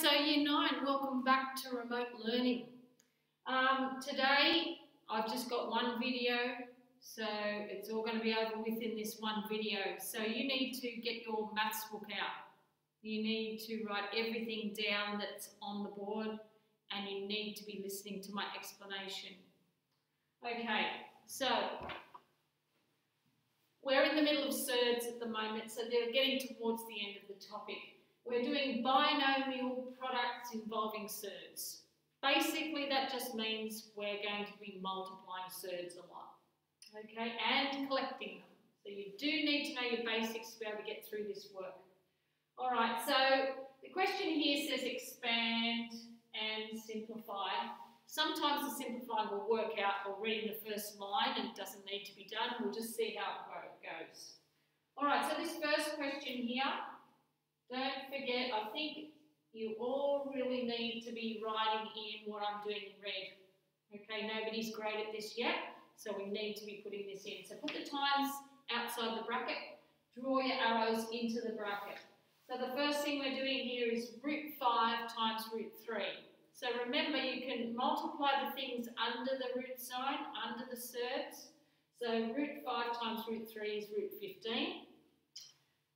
So Year 9, welcome back to remote learning. Today I've just got one video, so it's all going to be over within this one video. So you need to get your maths book out. You need to write everything down that's on the board and you need to be listening to my explanation. Okay, so we're in the middle of Surds at the moment, so they're getting towards the end of the topic. We're doing binomial products involving surds. Basically, that just means we're going to be multiplying surds a lot, okay, and collecting them. So you do need to know your basics to be able to get through this work. All right, so the question here says expand and simplify. Sometimes the simplifying will work out already in the first line and it doesn't need to be done. We'll just see how it goes. All right, so this first question here, don't forget, I think you all really need to be writing in what I'm doing in red. Okay, nobody's great at this yet, so we need to be putting this in. So put the times outside the bracket, draw your arrows into the bracket. So the first thing we're doing here is root 5 times root 3. So remember, you can multiply the things under the root sign, under the surds. So root 5 times root 3 is root 15.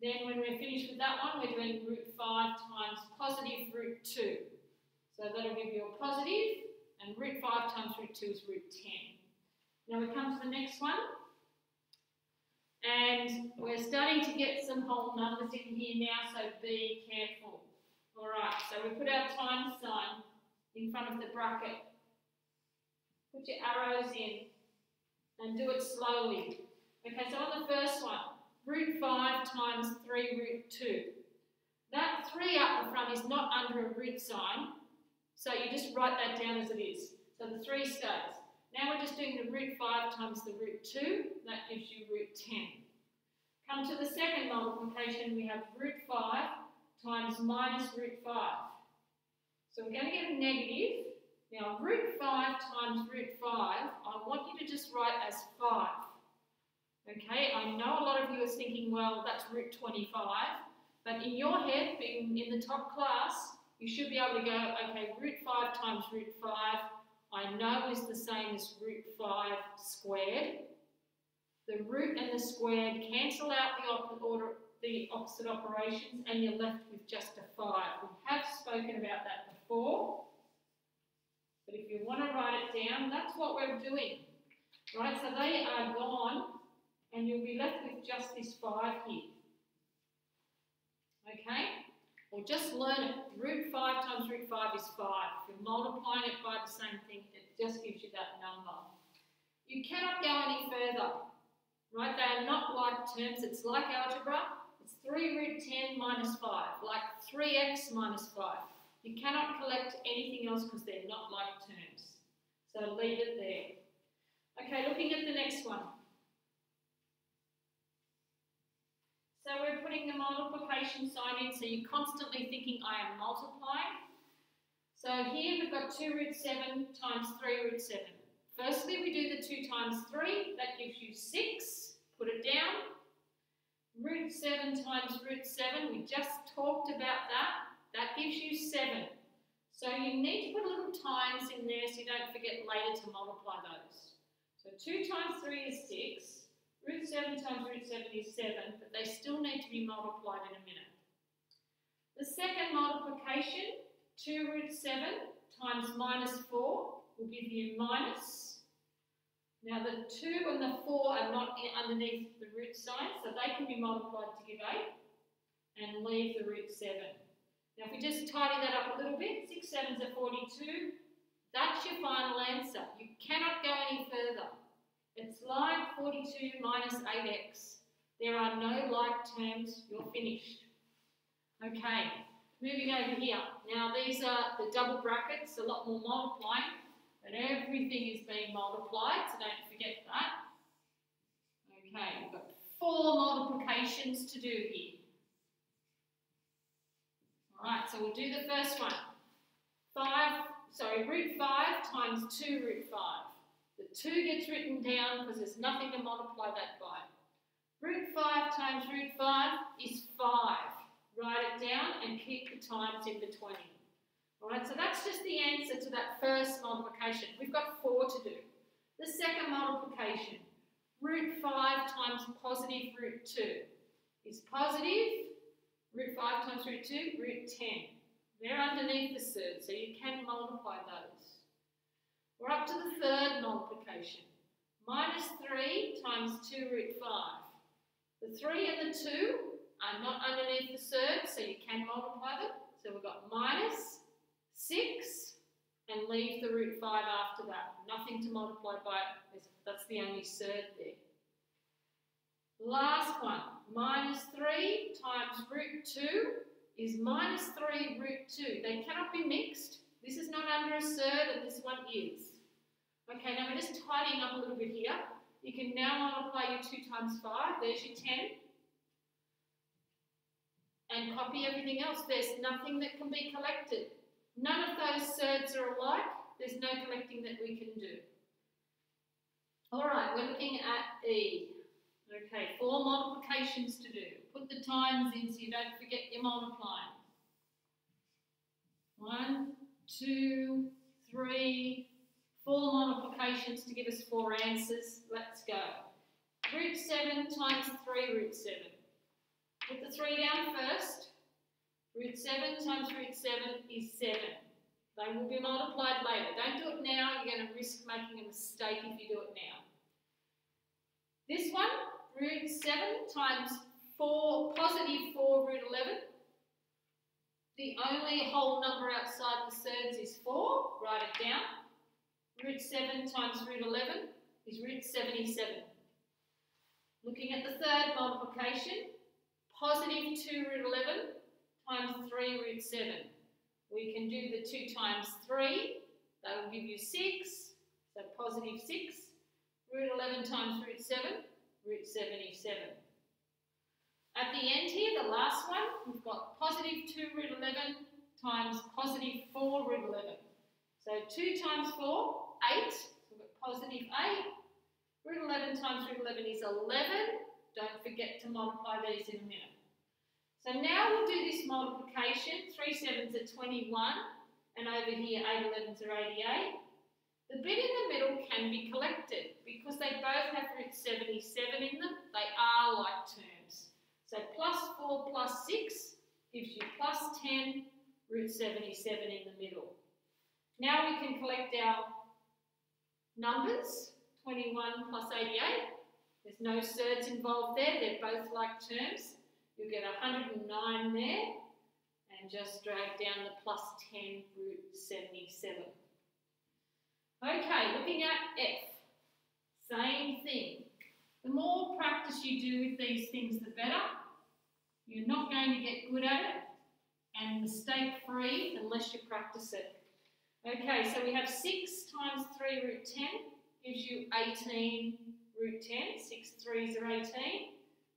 Then when we're finished with that one, we're doing root 5 times positive root 2. So that'll give you a positive, and root 5 times root 2 is root 10. Now we come to the next one, and we're starting to get some whole numbers in here now, so be careful. All right, so we put our times sign in front of the bracket. Put your arrows in, and do it slowly. Okay, so on the first one, root 5 times 3 root 2. That 3 up the front is not under a root sign, so you just write that down as it is. So the 3 stays. Now we're just doing the root 5 times the root 2. That gives you root 10. Come to the second multiplication, we have root 5 times minus root 5. So we're going to get a negative. Now root 5 times root 5, I want you to just write as 5. Okay, I know a lot of you are thinking, well, that's root 25, but in your head, being in the top class, you should be able to go, okay, root 5 times root 5, I know is the same as root 5 squared. The root and the squared cancel out the opposite operations, and you're left with just a 5. We have spoken about that before, but if you want to write it down, that's what we're doing. Right, so they are gone. And you'll be left with just this 5 here. Okay? Or just learn it. Root 5 times root 5 is 5. If you're multiplying it by the same thing, it just gives you that number. You cannot go any further. Right? They are not like terms. It's like algebra. It's 3 root 10 minus 5. Like 3x minus 5. You cannot collect anything else because they're not like terms. So leave it there. Okay, looking at the next one. So we're putting the multiplication sign in, so you're constantly thinking, I am multiplying. So here we've got 2 root 7 times 3 root 7. Firstly, we do the 2 times 3, that gives you 6. Put it down. Root 7 times root 7, we just talked about that. That gives you 7. So you need to put little times in there so you don't forget later to multiply those. So 2 times 3 is 6. Root 7 times root 7 is 7, but they still need to be multiplied in a minute. The second multiplication, 2 root 7 times minus 4 will give you minus. Now the 2 and the 4 are not underneath the root sign, so they can be multiplied to give 8 and leave the root 7. Now if we just tidy that up a little bit, 6 7s are 42, that's your final answer. You cannot go any further. It's like 42 minus 8x. There are no like terms. You're finished. Okay, moving over here. Now these are the double brackets, a lot more multiplying, but everything is being multiplied, so don't forget that. Okay, we've got 4 multiplications to do here. Alright, so we'll do the first one. Root 5 times 2 root 5. The 2 gets written down because there's nothing to multiply that by. Root 5 times root 5 is 5. Write it down and keep the times in between. Alright, so that's just the answer to that first multiplication. We've got 4 to do. The second multiplication, root 5 times positive root 2 is positive root 5 times root 2, root 10. They're underneath the surd, so you can multiply those. We're up to the third multiplication. Minus 3 times 2 root 5. The 3 and the 2 are not underneath the surd, so you can multiply them. So we've got minus 6 and leave the root 5 after that. Nothing to multiply by, that's the only surd there. Last one, minus 3 times root 2 is minus 3 root 2. They cannot be mixed. This is not under a surd and this one is. Okay, now we're just tidying up a little bit here. You can now multiply your 2 times 5. There's your 10. And copy everything else. There's nothing that can be collected. None of those surds are alike. There's no collecting that we can do. All right, we're looking at E. Okay, 4 multiplications to do. Put the times in so you don't forget your multiplying. 1, 2, 3, 4 multiplications to give us 4 answers. Let's go. Root 7 times 3 root 7. Put the 3 down first. Root 7 times root 7 is 7. They will be multiplied later. Don't do it now. You're going to risk making a mistake if you do it now. This one, root 7 times 4, positive 4 root 11. The only whole number outside the surds is 4. Write it down. Root 7 times root 11 is root 77. Looking at the third multiplication, positive 2 root 11 times 3 root 7. We can do the 2 times 3. That will give you 6. So positive 6. Root 11 times root 7, root 77. At the end here, the last one, we've got positive 2 root 11 times positive 4 root 11. So 2 times 4, 8. So we've got positive 8. Root 11 times root 11 is 11. Don't forget to multiply these in a minute. So now we'll do this multiplication. 3 7s are 21. And over here, 8 11s are 88. The bit in the middle can be collected because they both have root 77 in them. They are like terms. So plus 4 plus 6 gives you plus 10, root 77 in the middle. Now we can collect our numbers, 21 plus 88. There's no surds involved there. They're both like terms. You'll get 109 there and just drag down the plus 10, root 77. Okay, looking at F, same thing. The more practice you do with these things, the better. You're not going to get good at it and mistake-free unless you practice it. Okay, so we have 6 times 3 root 10 gives you 18 root 10. 6 3s are 18.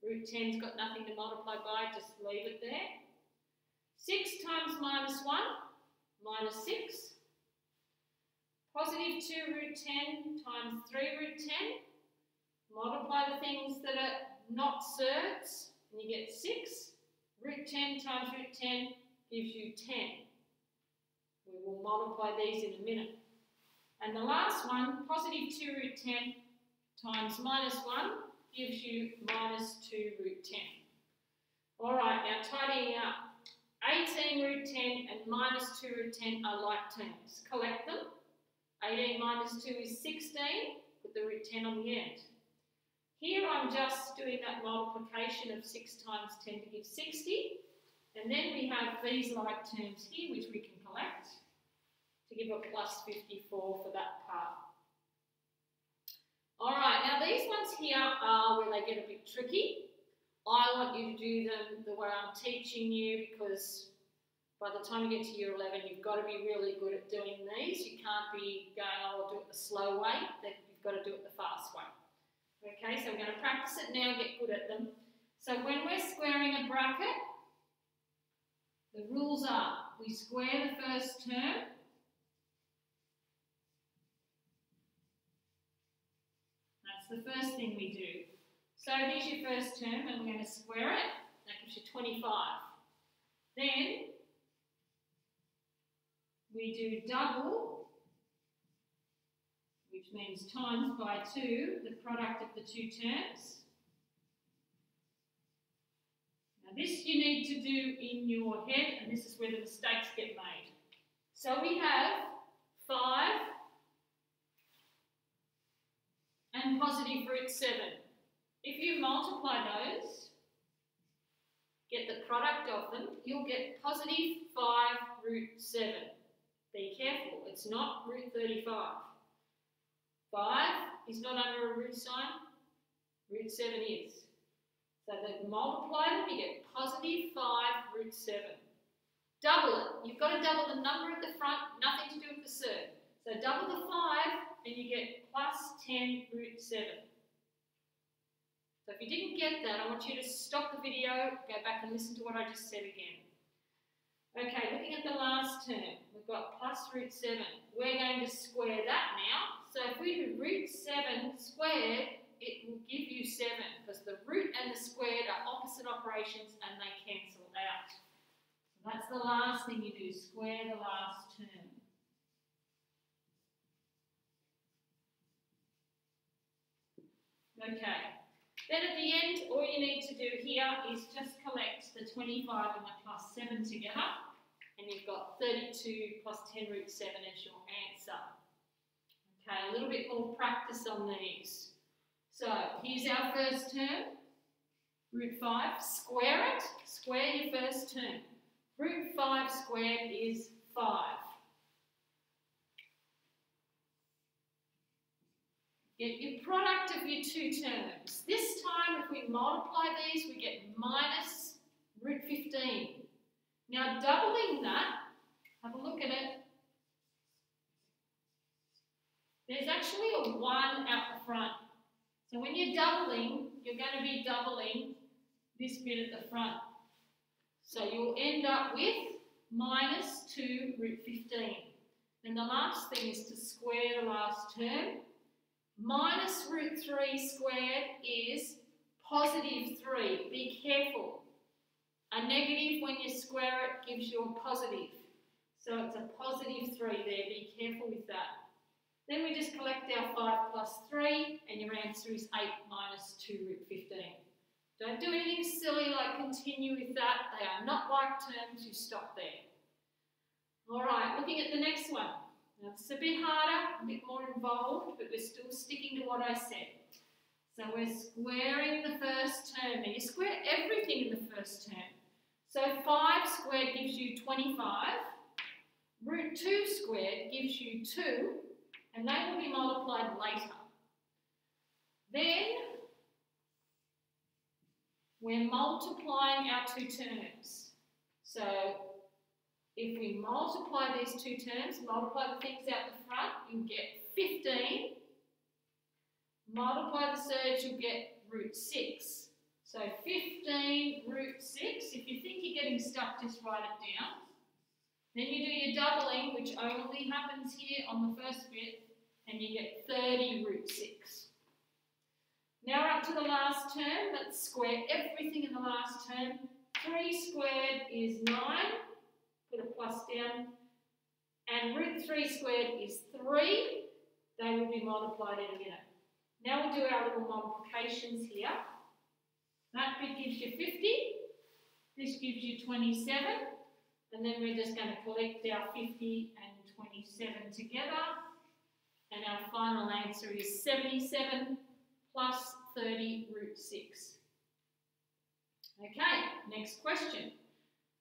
Root 10's got nothing to multiply by, just leave it there. 6 times minus 1, minus 6. Positive 2 root 10 times 3 root 10. Multiply the things that are not surds, and you get 6. Root 10 times root 10 gives you 10. We will multiply these in a minute. And the last one, positive 2 root 10 times minus 1 gives you minus 2 root 10. All right, now tidying up. 18 root 10 and minus 2 root 10 are like terms. Collect them. 18 minus 2 is 16. Put the root 10 on the end. Here I'm just doing that multiplication of 6 times 10 to give 60. And then we have these like terms here, which we can collect to give a plus 54 for that part. All right, now these ones here are where they get a bit tricky. I want you to do them the way I'm teaching you because by the time you get to year 11, you've got to be really good at doing these. You can't be going, oh, I'll do it the slow way. You've got to do it the fast way. Okay, so we're going to practice it now, get good at them. So when we're squaring a bracket, the rules are we square the first term. That's the first thing we do. So here's your first term and we're going to square it. That gives you 25. Then we do double, which means times by 2, the product of the two terms. Now this you need to do in your head, and this is where the mistakes get made. So we have 5 and positive root 7. If you multiply those, get the product of them, you'll get positive 5 root 7. Be careful, it's not root 35. 5 is not under a root sign, root 7 is. So that multiply them, you get positive 5 root 7. Double it. You've got to double the number at the front, nothing to do with the surd. So double the 5 and you get plus 10 root 7. So if you didn't get that, I want you to stop the video, go back and listen to what I just said again. Okay, looking at the last term, we've got plus root 7. We're going to square that now. So if we do root 7 squared, it will give you 7 because the root and the squared are opposite operations and they cancel out. So that's the last thing you do, square the last term. Okay, then at the end, all you need to do here is just collect the 25 and the plus 7 together, and you've got 32 plus 10 root 7 as your answer. Okay, a little bit more practice on these. So here's our first term, root 5. Square it, square your first term. Root 5 squared is 5. Get your product of your two terms. This time, if we multiply these, we get minus root 15. Now, doubling that, have a look at it. There's actually a 1 out the front. So when you're doubling, you're going to be doubling this bit at the front. So you'll end up with minus 2 root 15. And the last thing is to square the last term. Minus root 3 squared is positive 3. Be careful. A negative, when you square it, gives you a positive. So it's a positive 3 there. Be careful with that. Then we just collect our 5 plus 3, and your answer is 8 minus 2 root 15. Don't do anything silly like continue with that. They are not like terms. You stop there. All right, looking at the next one. Now, it's a bit harder, a bit more involved, but we're still sticking to what I said. So we're squaring the first term. Now, you square everything in the first term. So 5 squared gives you 25. Root 2 squared gives you 2, and they will be multiplied later. Then we're multiplying our two terms. So if we multiply these two terms, multiply the things out the front, you'll get 15. Multiply the surds, you'll get root 6. So 15 root 6. If you think you're getting stuck, just write it down. Then you do your doubling, which only happens here on the first bit, and you get 30 root 6. Now we're up to the last term. Let's square everything in the last term. 3 squared is 9. Put a plus down. And root 3 squared is 3. They will be multiplied in a minute. Now we'll do our little multiplications here. That bit gives you 50. This gives you 27. And then we're just going to collect our 50 and 27 together. And our final answer is 77 plus 30 root 6. Okay, next question.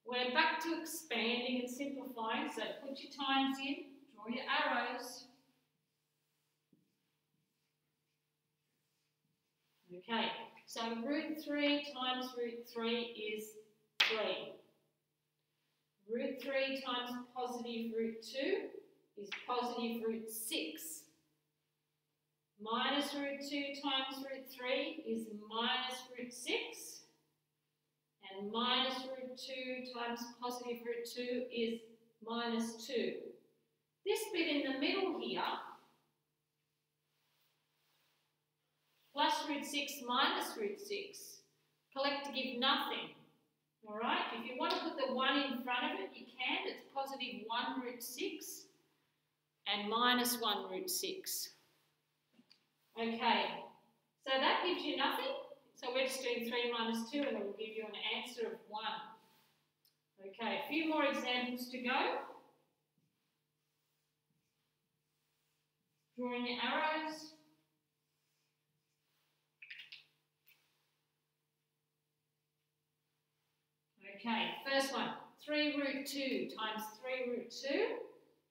We're back to expanding and simplifying, so put your times in, draw your arrows. Okay, so root 3 times root 3 is 3. Root 3 times positive root 2 is positive root 6. Minus root 2 times root 3 is minus root 6. And minus root 2 times positive root 2 is minus 2. This bit in the middle here, plus root 6 minus root 6, collect to give nothing. All right, if you want to put the 1 in front of it, you can. It's positive 1 root 6 and minus 1 root 6. Okay, so that gives you nothing. So we're just doing 3 minus 2 and it will give you an answer of 1. Okay, a few more examples to go. Drawing your arrows. Okay, first one, 3 root 2 times 3 root 2.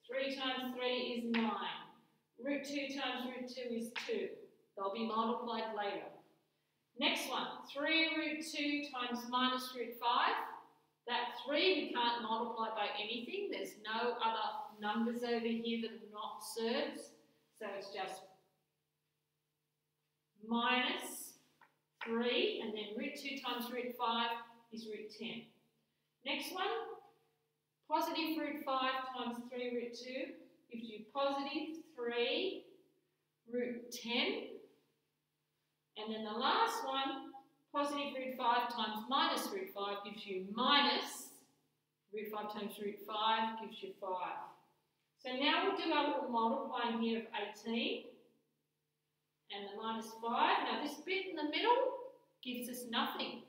3 times 3 is 9. Root 2 times root 2 is 2. They'll be multiplied later. Next one, 3 root 2 times minus root 5. That 3 we can't multiply by anything. There's no other numbers over here that are not surds. So it's just minus 3, and then root 2 times root 5 is root 10. Next one, positive root 5 times 3 root 2 gives you positive 3 root 10. And then the last one, positive root 5 times minus root 5 gives you minus root 5 times root 5 gives you 5. So now we'll do our little multiplying here of 18 and the minus 5. Now this bit in the middle gives us nothing.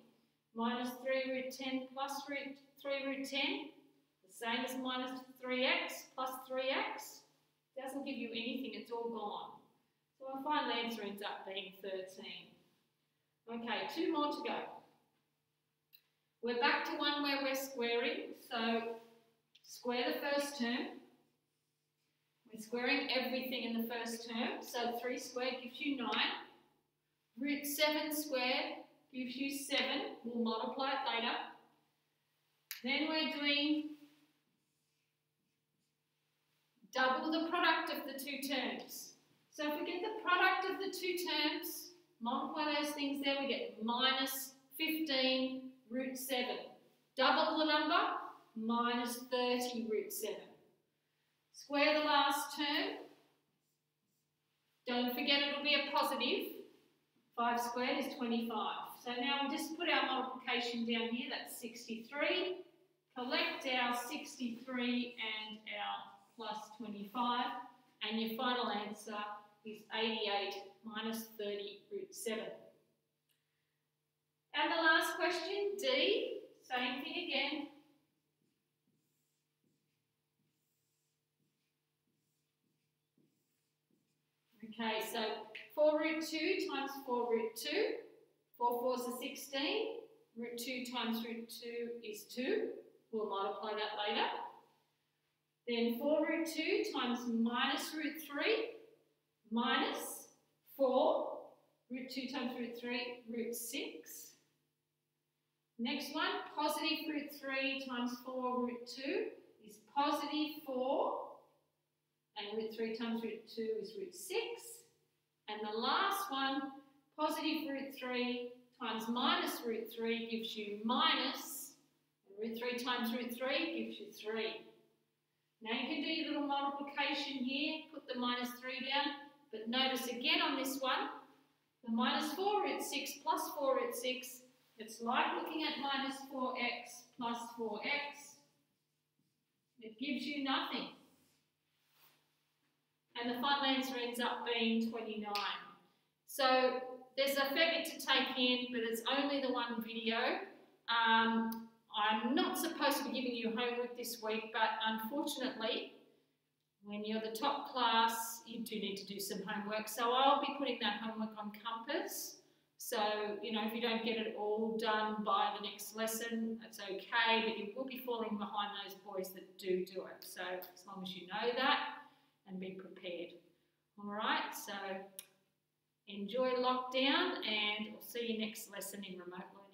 Minus 3 root 10 plus 3 root 10, the same as minus 3x plus 3x. Doesn't give you anything, it's all gone. So our final answer ends up being 13. Okay, 2 more to go. We're back to one where we're squaring, so square the first term. We're squaring everything in the first term, so 3 squared gives you 9. Root 7 squared gives you 7. We'll multiply it later. Then we're doing double the product of the 2 terms. So if we get the product of the 2 terms, multiply those things there, we get minus 15 root 7. Double the number, minus 30 root 7. Square the last term. Don't forget it'll be a positive. 5 squared is 25. So now we'll just put our multiplication down here, that's 63. Collect our 63 and our plus 25, and your final answer is 88 minus 30 root 7. And the last question, D, same thing again. Okay, so 4 root 2 times 4 root 2. 4 fours are 16. Root 2 times root 2 is 2. We'll multiply that later. Then 4 root 2 times minus root 3 minus 4. Root 2 times root 3, root 6. Next one, positive root 3 times 4 root 2 is positive 4. And root 3 times root 2 is root 6. And the last one, positive root 3 times minus root 3 gives you minus, and root 3 times root 3 gives you 3. Now you can do your little multiplication here, put the minus 3 down, but notice again on this one, the minus 4 root 6 plus 4 root 6, it's like looking at minus 4x plus 4x. It gives you nothing. And the final answer ends up being 29. So there's a fair bit to take in, but it's only the one video. I'm not supposed to be giving you homework this week, but unfortunately, when you're the top class, you do need to do some homework. So I'll be putting that homework on Compass. So, you know, if you don't get it all done by the next lesson, that's okay, but you will be falling behind those boys that do it. So as long as you know that and be prepared. All right, so enjoy lockdown, and we'll see you next lesson in remote learning.